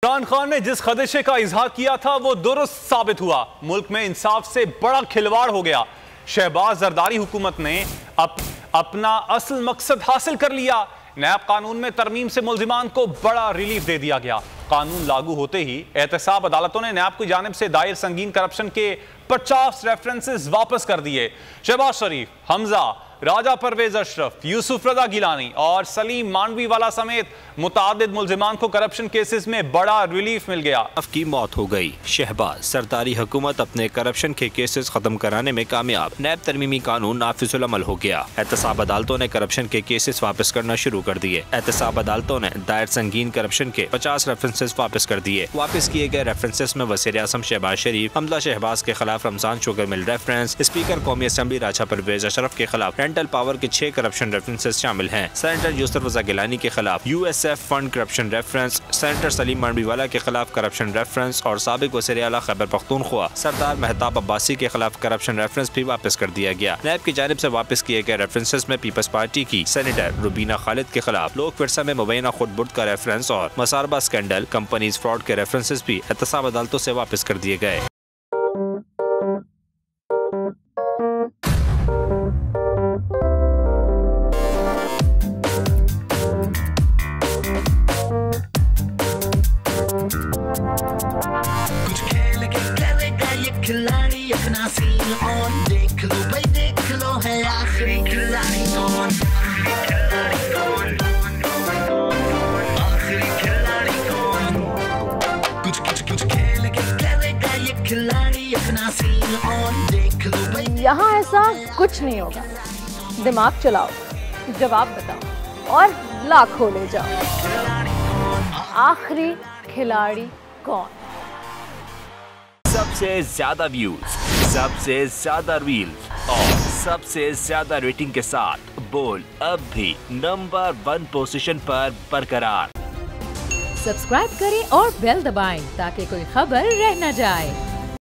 इमरान खान ने जिस खदशे का इजहार किया था वो दुरुस्त साबित हुआ। मुल्क में इंसाफ से बड़ा खिलवाड़ हो गया। शहबाज जरदारी हुकूमत ने अपना असल मकसद हासिल कर लिया। नैब कानून में तरमीम से मुल्जिमान को बड़ा रिलीफ दे दिया गया। कानून लागू होते ही एहतसाब अदालतों ने नैब की जानिब से दायर संगीन करप्शन के 50 रेफरेंसेस वापस कर दिए। शहबाज शरीफ, हमजा, राजा परवेज अशरफ, यूसुफ रजा गिलानी और सलीम मांडवी वाला समेत मुतादिद मुल्जिमान को करप्शन केसेस में बड़ा रिलीफ मिल गया। की मौत हो गई। शहबाज सरदारी हुकूमत अपने करप्शन के केसेस खत्म कराने में कामयाब। नैब तरमीमी कानून नाफिजुल अमल हो गया। एहतसाब अदालतों ने करप्शन के केसेस वापस करना शुरू कर दिए। एहतसाब अदालतों ने दायर संगीन करप्शन के 50 रेफरेंसेस वापस कर दिए। वापस किए गए रेफरेंसेस में वज़ीर आज़म शहबाज शरीफ, हमजा शहबाज के खिलाफ Ramzan sugar mill reference, speaker कौमी असम्बली राजा परवेज अशरफ के खिलाफ रेंटल पावर के 6 करप्शन रेफरेंसेस शामिल हैं। सेनेटर यूसुफ रजा गिलानी के खिलाफ USF fund corruption reference, senator Salim Mandviwala के खिलाफ करप्शन रेफरेंस और साबिक वज़ीर आला खैबर पख्तूनख्वा सरदार मेहताब अब्बासी के खिलाफ करप्शन रेफरेंस भी वापस कर दिया गया। नैब की जानिब से वापस किए गए रेफरेंसेस में पीपल्स पार्टी की सेनेटर रुबीना खालिद के खिलाफ लोक विरसा में मुबैना खुदबुर्द का रेफरेंस और मसारबा स्कैंडल, कंपनीज फ्रॉड के रेफरेंसेस भी एहतसाब अदालतों से वापस कर दिए गए। खिलाड़ी अपना सीन ऑन, देख लो भाई देख लो, है आखिरी खिलाड़ी कौन, आखिरी खिलाड़ी कौन, कुछ खेल के करेगा ये खिलाड़ी अपना सीन ऑन, देख लो भाई। यहाँ ऐसा कुछ नहीं होगा। दिमाग चलाओ, जवाब बताओ और लाखों ले जाओ। आखिरी खिलाड़ी कौन? सबसे ज्यादा व्यूज, सबसे ज्यादा रील्स और सबसे ज्यादा रेटिंग के साथ बोल अब भी नंबर 1 पोजीशन पर बरकरार। सब्सक्राइब करें और बेल दबाएं ताकि कोई खबर रह न जाए।